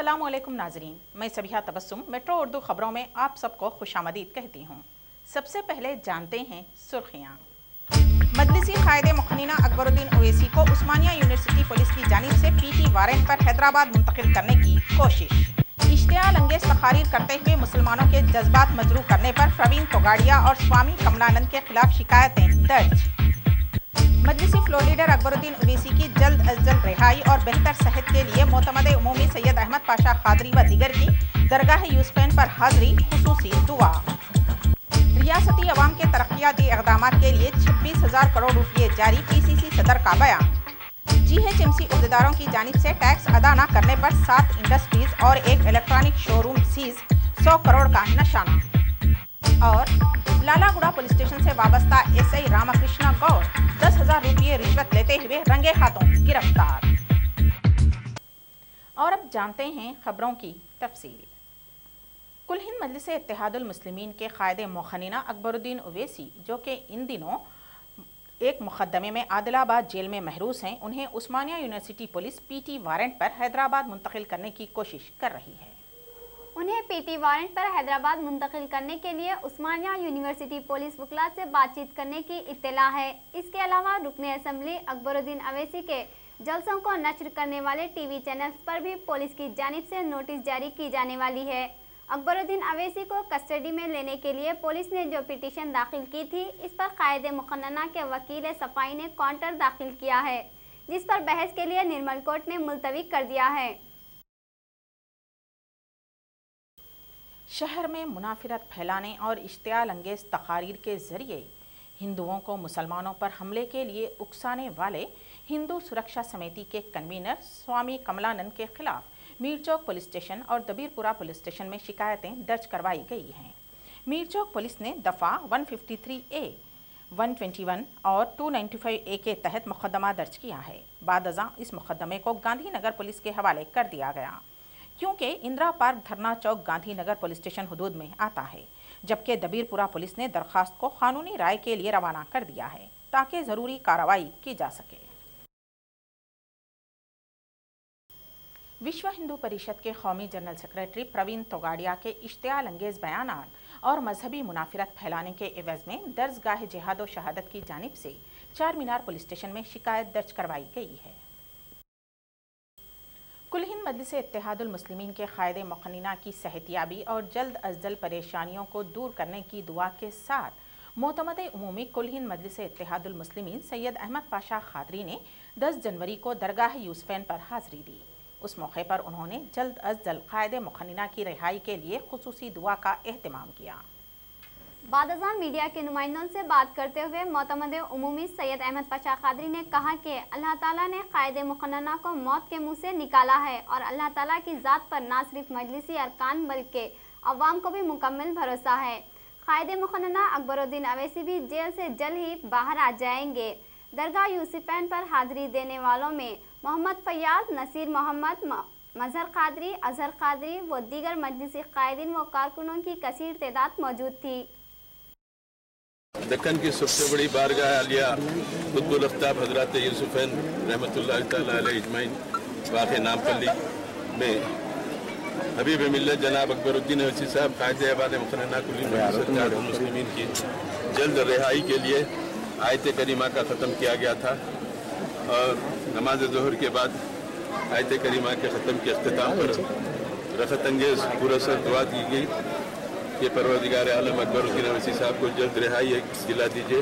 अस्सलाम वालेकुम नाजरीन, मैं सबिहा तबस्सुम मेट्रो उर्दू खबरों में आप सबको खुशामदीद कहती हूँ। सबसे पहले जानते हैं सुर्खियाँ। मजलिसी कायदे मुखन्निना अकबरुद्दीन ओवैसी को उस्मानिया यूनिवर्सिटी पुलिस की जानिब से पीटी वारंट पर हैदराबाद मुंतकिल करने की कोशिश। इश्तियाल अंगेज तकारीर करते हुए मुसलमानों के जज्बात मजरूह करने पर प्रवीण तोगाड़िया और स्वामी कमलानंद के खिलाफ शिकायतें दर्ज। मजलिसी फ्लोर लीडर अकबरुद्दीन ओवैसी की जल्द अज जल्द रिहाई और बेहतर सेहत के लिए मोतमदे उमूमी सैयद अहमद पाशा खादरी व दीगर की दरगाह यूसुफैन पर हाजिरी, खुसूसी दुआ। रियासती अवाम के तरक्याती इक़दामात के लिए 26,000 करोड़ रुपये जारी, PCC सदर का बयान। GHMC अहदेदारों की जानिब से टैक्स अदा न करने पर 7 इंडस्ट्रीज और एक इलेक्ट्रॉनिक शोरूम सीज, 100 करोड़ का निशाना। और लालागुड़ा पुलिस स्टेशन से वाबस्ता SI रामकृष्ण गौड़ 10,000 रुपये रिश्वत लेते हुए रंगे हाथों गिरफ्तार। और अब जानते हैं खबरों की तफसील। कुल हिंद मजलिस इत्तेहादुल मुस्लिमीन के कायदे मुखन्निना अकबरुद्दीन ओवैसी, जो कि इन दिनों एक मुकदमे में आदिलाबाद जेल में महरूस हैं, उन्हें उस्मानिया यूनिवर्सिटी पुलिस PT वारंट पर हैदराबाद मुंतकिल करने की कोशिश कर रही है। उन्हें PT वारंट पर हैदराबाद मुंतकिल करने के लिए उस्मानिया यूनिवर्सिटी पुलिस वकला से बातचीत करने की इत्तला है। इसके अलावा रुकने असम्बली अकबरुद्दीन ओवैसी के जलसों को नश्र करने वाले TV चैनल्स पर भी पुलिस की जानिब से नोटिस जारी की जाने वाली है। अकबरुद्दीन ओवैसी को कस्टडी में लेने के लिए पुलिस ने जो पिटीशन दाखिल की थी, इस पर कायदे मुखन्नना के वकील सफाई ने काउंटर दाखिल किया है, जिस पर बहस के लिए निर्मल कोर्ट ने मुलतवी कर दिया है। शहर में मुनाफिरत फैलाने और इश्तियाल अंगेज तकारीर के जरिए हिंदुओं को मुसलमानों पर हमले के लिए उकसाने वाले हिंदू सुरक्षा समिति के कन्वीनर स्वामी कमलानंद के खिलाफ मीरचौक पुलिस स्टेशन और दबीरपुरा पुलिस स्टेशन में शिकायतें दर्ज करवाई गई हैं। मीरचौक पुलिस ने दफ़ा 153A, 121 और 295A के तहत मुकदमा दर्ज किया है। बादअज़ां इस मुकदमे को गांधीनगर पुलिस के हवाले कर दिया गया, क्योंकि इंदिरा पार्क धरना चौक गांधीनगर पुलिस स्टेशन हुदूद में आता है, जबकि दबीरपुरा पुलिस ने दरखास्त को कानूनी राय के लिए रवाना कर दिया है ताकि ज़रूरी कार्रवाई की जा सके। विश्व हिंदू परिषद के कौमी जनरल सेक्रेटरी प्रवीण तोगाड़िया के इश्तियाल अंगेज बयानात और मजहबी मुनाफिरत फैलाने के एवज़ में दर्जगाह जिहाद व शहादत की जानिब से चार मीनार पुलिस स्टेशन में शिकायत दर्ज करवाई गई है। कुल हिंद मजलिस इत्तेहादुल मुस्लिमीन के कायदे मुखन्निना की सेहतियाबी और जल्द अज जल्द परेशानियों को दूर करने की दुआ के साथ मोतमदे उमूमी कुल हिंद मजलिस इत्तेहादुल मुस्लिमीन सैयद अहमद पाशा खादरी ने 10 जनवरी को दरगाह यूसुफैन पर हाजिरी दी। उस मौके पर उन्होंने जल्द अज जल्द कायदे मुखन्निना की रिहाई के लिए खुसूसी दुआ का एहतमाम किया। बादअज़ां मीडिया के नुमाइंदों से बात करते हुए मोतमदे उमूमी सैयद अहमद पाशा खादरी ने कहा कि अल्लाह ताला ने कायदे मुखन्नना को मौत के मुंह से निकाला है और अल्लाह ताला की ज़ात पर ना सिर्फ मजलिसी अरकान बल्कि अवाम को भी मुकम्मल भरोसा है। कायदे मुखन्नना अकबरुद्दीन ओवैसी भी जेल से जल्द ही बाहर आ जाएंगे। दरगाह यूसुफैन पर हाजिरी देने वालों में मोहम्मद फैयाज, नसीर मोहम्मद, मजहर कादरी, अजहर कादरी व दीगर मजलिसी कायदीन व कारकुनों की कसीर तादाद मौजूद थी। दक्कन की सबसे बड़ी बारगाह आलिया कुतुबुल आफ्ताब हजरत यूसुफैन रहमतुल्लाह तआला अलैहि अजमईन वाक़ नामपल्ली में हबीब मिल्लत जनाब अकबरुद्दीन ओवैसी साहब कायदे अहवाल मुखन्नना कुल सरकार मुस्लिमीन की जल्द रिहाई के लिए आयत करीमा का ख़त्म किया गया था और नमाज ज़ोहर के बाद आयत करीमा के ख़त्म के अख्तिताम पर रफ़त अंगेज़ पुरसर दुआ दी गई कि परवरदिगार आलम अकबरुद्दीन ओवैसी साहब को जल्द रिहाई दिला दीजिए,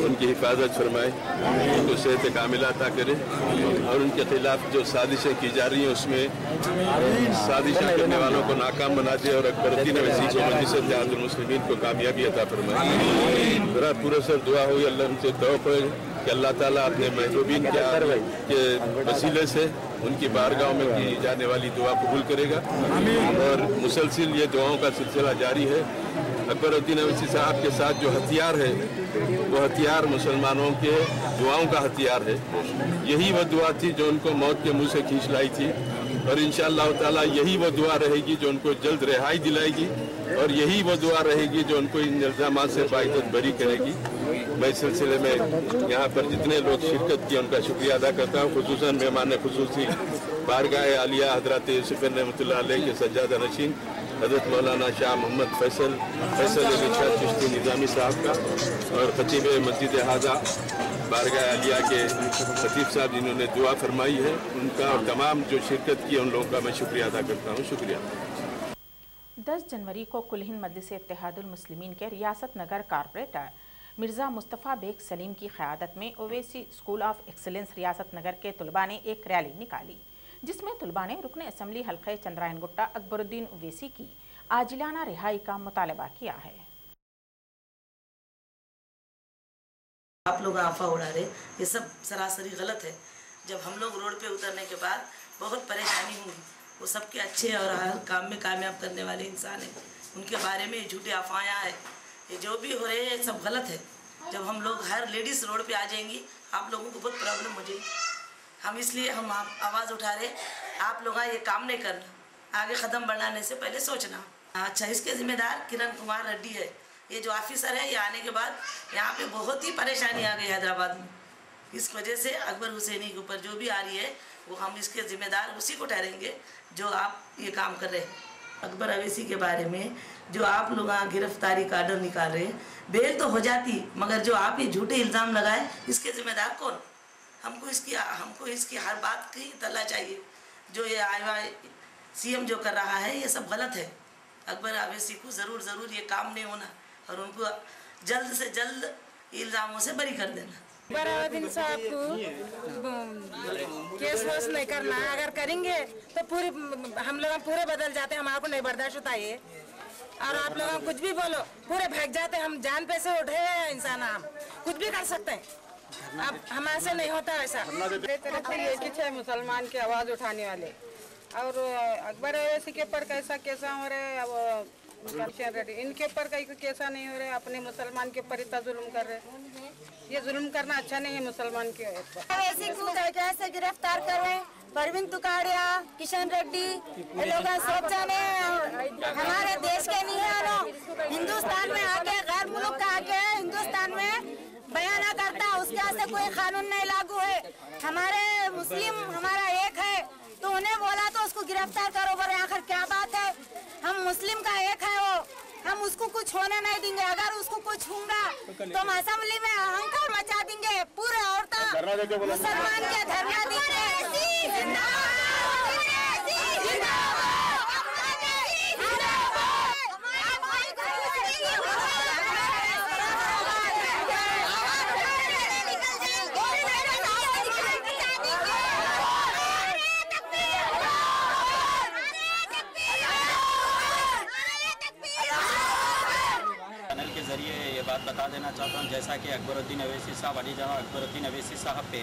उनकी हिफाजत फरमाए, उनको सेहत कामिला अता करे और उनके खिलाफ जो साजिशें की जा रही हैं उसमें साजिशें करने वालों को नाकाम बना दे और अकबरुद्दीन ओवैसी को मजलिस इत्तेहादुल मुस्लिमीन को कामयाबी अता फरमाए। ज़रा पुरसर दुआ हुई, अल्लाह उनसे तौफ़ है कि अल्लाह ताला अपने महबूबीन के वसीले से उनकी बारगाहों में की जाने वाली दुआ कबूल करेगा और मुसलसिल ये दुआओं का सिलसिला जारी है। अकबरुद्दीन ओवैसी साहब के साथ जो हथियार है वो हथियार मुसलमानों के दुआओं का हथियार है। यही वो दुआ थी जो उनको मौत के मुंह से खींच लाई थी और इंशाअल्लाह ताला यही वो दुआ रहेगी जो उनको जल्द रिहाई दिलाएगी और यही वो दुआ रहेगी जो उनको इन इल्ज़ामात से बाइज़्ज़त बरी करेगी। मैं इस सिलसिले में यहाँ पर जितने लोग शिरकत किए उनका शुक्रिया अदा करता हूँ। खुसूसन मेहमान खुसूसी बारगाह आलिया हजरत यूसुफ रहमतुल्लाह अलैह के सज्जादा नशीन हज़रत मौलाना शाह मोहम्मद फैसल अली शाह चिश्ती निज़ामी साहब का और खतीब मस्जिद हाजा बारगाह आलिया के खतीब साहब जिन्होंने दुआ फरमाई है उनका और तमाम जो शिरकत की उन लोगों का मैं शुक्रिया अदा करता हूँ। शुक्रिया। 10 जनवरी को कुल हिंद मजलिस इत्तेहादुल मुस्लिमीन के रियासत नगर कारपोरेटर मिर्ज़ा मुस्तफ़ा बेग सलीम की क़यादत में ओवैसी स्कूल ऑफ एक्सीलेंस रियासत नगर के तलबा ने एक रैली निकाली, जिसमें तलबा ने रुकन असम्बली हल्क़े चंद्रायन गुट्टा अकबरुद्दीन ओवैसी की आजिलाना रिहाई का मुतालबा किया है। आप लोग अफवाह उड़ा रहे, ये सब सरासरी गलत है। जब हम लोग रोड पे उतरने के बाद बहुत परेशानी होगी, वो सबके अच्छे और हर काम में कामयाब करने वाले इंसान हैं, उनके बारे में झूठे अफवाहें हैं, ये जो भी हो रहे हैं सब गलत है। जब हम लोग हर लेडीज़ रोड पे आ जाएंगी आप लोगों को बहुत प्रॉब्लम हो जाएगी। हम इसलिए हम आवाज़ उठा रहे, आप लोग ये काम नहीं करना, आगे कदम बढ़ाने से पहले सोचना। अच्छा, इसके जिम्मेदार किरण कुमार रेड्डी है, ये जो ऑफिसर है, ये आने के बाद यहाँ पे बहुत ही परेशानी आ गई हैदराबाद में। इस वजह से अकबर हुसैनी के ऊपर जो भी आ रही है वो हम इसके जिम्मेदार उसी को ठहरेंगे जो आप ये काम कर रहे हैं। अकबर अवैसी के बारे में जो आप लोग गिरफ्तारी का आर्डर निकाल रहे हैं, बेल तो हो जाती, मगर जो आप ये झूठे इल्ज़ाम लगाए इसके जिम्मेदार कौन? हमको इसकी हर बात की तला चाहिए। जो ये CM जो कर रहा है ये सब गलत है। अकबर अवैसी को ज़रूर ये काम नहीं होना और उनको जल्द से जल्द इल्ज़ामों से बरी कर देना। बराउद्दीन साहब को केस वोस नहीं करना, अगर करेंगे तो हम लोग पूरे बदल जाते, हमारे को नहीं बर्दाश्त होता ये। और आप लोग कुछ भी बोलो पूरे भाग जाते, हम जान पे से उठे हैं इंसान, हम कुछ भी कर सकते हैं, अब हमारे से नहीं होता ऐसा। ये मुसलमान की आवाज़ उठाने वाले और अकबर अवैसी के ऊपर कैसा हो रहे, अब इनके ऊपर कहीं कैसा नहीं हो रहे, अपने मुसलमान के ऊपर इतना जुल्म कर रहे, ये जुल्म करना अच्छा नहीं है मुसलमान के ऊपर। अवैसी को कैसे गिरफ्तार कर रहे हैं, परवीन तुकाड़िया, किशन रेड्डी, ये लोग सब जाने हमारे देश के नहीं है, हिंदुस्तान में आके गैर मुल्क का आके हिंदुस्तान में बयान करता, उसके यहाँ से कोई कानून नहीं लागू है। हमारे मुस्लिम हमारा एक है तो उन्हें बोला तो उसको गिरफ्तार करो, पर आखिर क्या बात है? हम मुस्लिम का एक है वो, हम उसको कुछ होने नहीं देंगे। अगर उसको कुछ होगा तो हम असेंबली में हंकार मचा देंगे, पूरे औरतें मुसलमान के धरना देंगे। बात बता देना चाहता हूँ, जैसा कि अकबरुद्दीन अवैसी साहब अली जनाब अकबरुद्दीन अवैसी साहब पे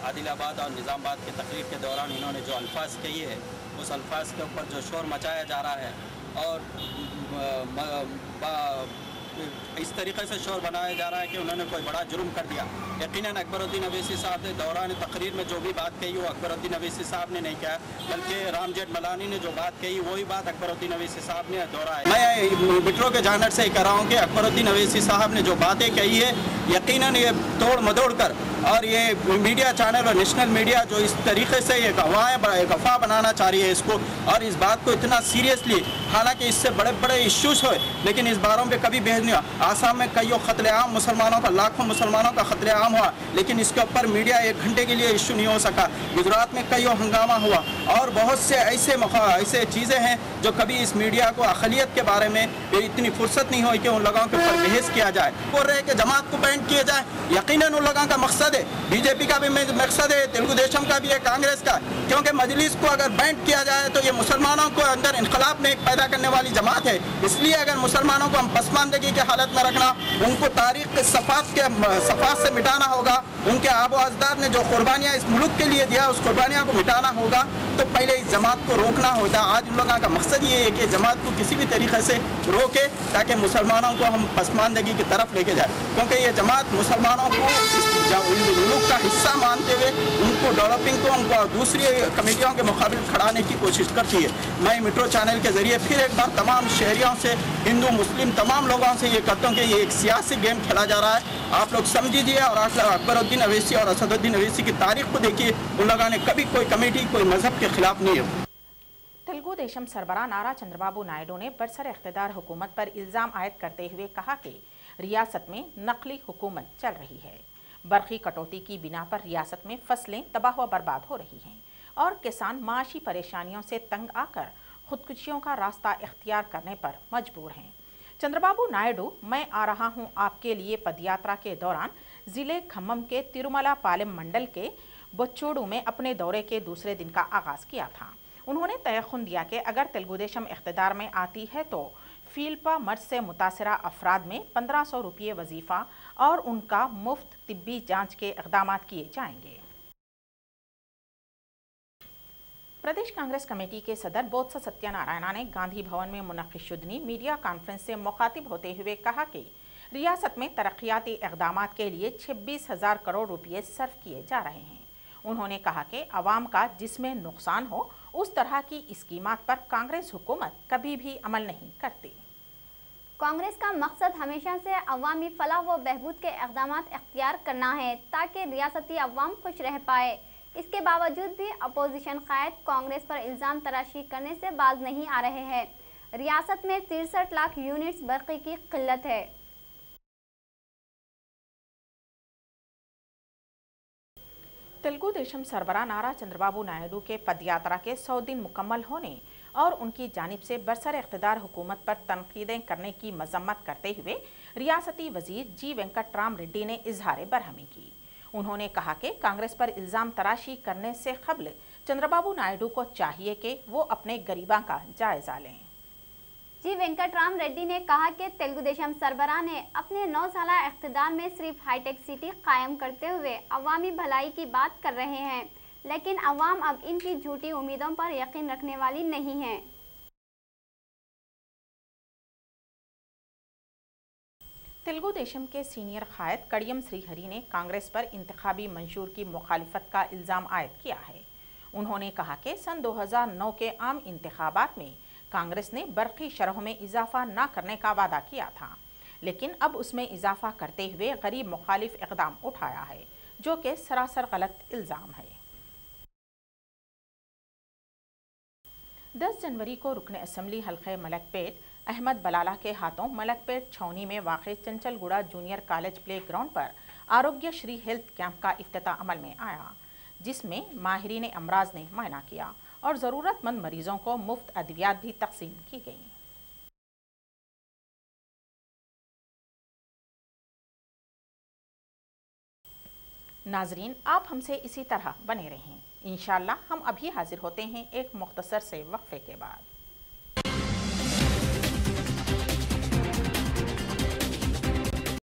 आदिलाबाद और निज़ामाबाद की तकरीर के दौरान इन्होंने जो अल्फाज कही है, उस अल्फाज के ऊपर जो शोर मचाया जा रहा है और इस तरीके से शोर बनाया जा रहा है कि उन्होंने कोई बड़ा जुर्म कर दिया। यकीनन अकबरुद्दीन अवैसी साहब ने दौरान तकरीर में जो भी बात कही वो अकबरुद्दीन अवैसी साहब ने नहीं कहा, बल्कि राम जेठमलानी ने जो बात कही वही बात अकबरुद्दीन अवैसी साहब ने दोहराया। मैं मित्रों के जानर से कह रहा हूँ कि अकबरुद्दीन अवैसी साहब ने जो बातें कही है यकीनन ये तोड़ मदोड़ कर और ये मीडिया चैनल और नेशनल मीडिया जो इस तरीके से ये अफवाह बनाना चाह रही है इसको, और इस बात को इतना सीरियसली, हालांकि इससे बड़े बड़े इश्यूज हुए लेकिन इस बारों पे कभी बहस नहीं हुआ। आसाम में कईयों कत्लेआम मुसलमानों का, लाखों मुसलमानों का कत्लेआम हुआ लेकिन इसके ऊपर मीडिया 1 घंटे के लिए इशू नहीं हो सका। गुजरात में कईयों हंगामा हुआ और बहुत से ऐसे चीज़ें हैं जो कभी इस मीडिया को अक़लियत के बारे में इतनी फुर्सत नहीं हुई कि उन लोगों के ऊपर बहस किया जाए। बोल रहे कि जमात को बैन किया जाए, यकीनन उन लोगों का मकसद है, बीजेपी का भी मकसद है, तेलुगु देशम का भी है, कांग्रेस का, क्योंकि मजलिस को अगर बैन किया जाए तो ये मुसलमानों को अंदर इनकलाब में पैदा करने वाली जमात है। इसलिए अगर मुसलमानों को हम पसमानदगी की हालत में रखना, उनको तारीख के सफ़ात से मिटाना होगा, उनके आबो अजदाद ने जो कुर्बानियाँ इस मुल्क के लिए दिया उस कुर्बानियों को मिटाना होगा, तो पहले इस जमात को रोकना होता। आज उन लोगों का मकसद ये है कि जमात को किसी भी तरीके से रोके ताकि मुसलमानों को हम पसमानदगी की तरफ लेके जाए, क्योंकि ये जमात मुसलमानों को मुल्क का हिस्सा मानते हुए उनको डेवलपिंग को, उनको दूसरी कमेटियों के मुकाबले खड़ाने की कोशिश करती है। मैं मेट्रो चैनल के ज़रिए फिर एक बार तमाम शहरियों से, हिंदू मुस्लिम तमाम लोगों से ये कहता हूँ कि ये एक सियासी गेम खेला जा रहा है। आप लोग समझिए और अकबरुद्दीन अवैसी और असदुद्दीन अवैसी की तारीख को देखिए, उन लोगों ने कभी कोई कमेटी कोई मजहब के खिलाफ नहीं है। तेलुगु देशम सरबराह नारा चंद्रबाबू नायडू ने बरसर इख्तिदार हुकूमत पर इल्ज़ाम आयद करते हुए कहा कि रियासत में नकली हुकूमत चल रही है। बरक़ी कटौती की बिना पर रियासत में फसलें तबाह व बर्बाद हो रही हैं और किसान माशी परेशानियों से तंग आकर खुदकुशियों का रास्ता इख्तियार करने पर मजबूर हैं। चंद्रबाबू नायडू मैं आ रहा हूं आपके लिए पदयात्रा के दौरान जिले खम्मम के तिरुमला पालेम मंडल के बोच्चोडू में अपने दौरे के दूसरे दिन का आगाज किया था। उन्होंने तयख्खुन दिया कि अगर तेलुगु देशम इख्तिदार में आती है तो फील्पा मर्ज से मुतासरा अफराद में 1500 रुपये वजीफ़ा और उनका मुफ्त तिब्बी जांच के इक़दाम किए जाएंगे। प्रदेश कांग्रेस कमेटी के सदर बोत्सा सत्यनारायणा ने गांधी भवन में मुनक़्क़िदशुदनी मीडिया कॉन्फ्रेंस से मुखातिब होते हुए कहा कि रियासत में तरक्याती इक़दाम के लिए 26,000 करोड़ रुपये सर्व किए जा रहे हैं। उन्होंने कहा कि अवाम का जिसमें नुकसान हो उस तरह की स्कीमात पर कांग्रेस हुकूमत कभी भी अमल नहीं करती। कांग्रेस का मकसद हमेशा से अवामी फलाह व बहबूद के इक़दाम इख्तियार करना है ताकि रियासती अवाम खुश रह पाए। इसके बावजूद भी अपोजिशन कायद कांग्रेस पर इल्ज़ाम तराशी करने से बाज नहीं आ रहे हैं। रियासत में 63 लाख यूनिट्स बरक़ी की किल्लत है। तेलुगु देशम सरबराह नारा चंद्रबाबू नायडू के पदयात्रा के 100 दिन मुकम्मल होने और उनकी जानिब से बरसर इख्तिदार हुकूमत पर तनकीदें करने की मजम्मत करते हुए रियासती वजीर जी वेंकटराम रेड्डी ने इजहार बरहमी की। उन्होंने कहा कि कांग्रेस पर इल्ज़ाम तराशी करने से कबल चंद्रबाबू नायडू को चाहिए कि वो अपने गरीबा का जायजा लें। जी वेंकटराम रेड्डी ने कहा कि तेलुगु देशम सरबराह ने अपने 9 साला इख्तिदार में सिर्फ हाईटेक सिटी कायम करते हुए अवामी भलाई की बात कर रहे हैं, लेकिन अवाम अब इनकी झूठी उम्मीदों पर यकीन रखने वाली नहीं है। तेलुगु देशम के सीनियर कायद कड़ियम श्रीहरि ने कांग्रेस पर इंतखाबी मंशूर की मुखालिफत का इल्ज़ाम आयद किया है। उन्होंने कहा कि सन 2009 के आम इंतखाबात में कांग्रेस ने बरक़ी शरह में इजाफा न करने का वादा किया था, लेकिन अब उसमें इजाफा करते हुए गरीब मुखालिफ इक़दाम उठाया है, जो कि सरासर गलत इल्ज़ाम है। 10 जनवरी को रुकन असम्बली हल्के मलकपेट अहमद बलाला के हाथों मलकपेट छौनी में वाक़े Chanchalguda junior college play ground पर आरोग्य श्री हेल्थ कैंप का इफ्तिताह अमल में आया, जिसमें माहिरीन अमराज ने मुआयना किया और ज़रूरतमंद मरीजों को मुफ्त अद्वियात भी तकसीम की गईं। नाजरीन, आप हमसे इसी तरह बने रहें। इंशाअल्लाह हम अभी हाजिर होते हैं एक मुख्तसर से वक्फे के बाद।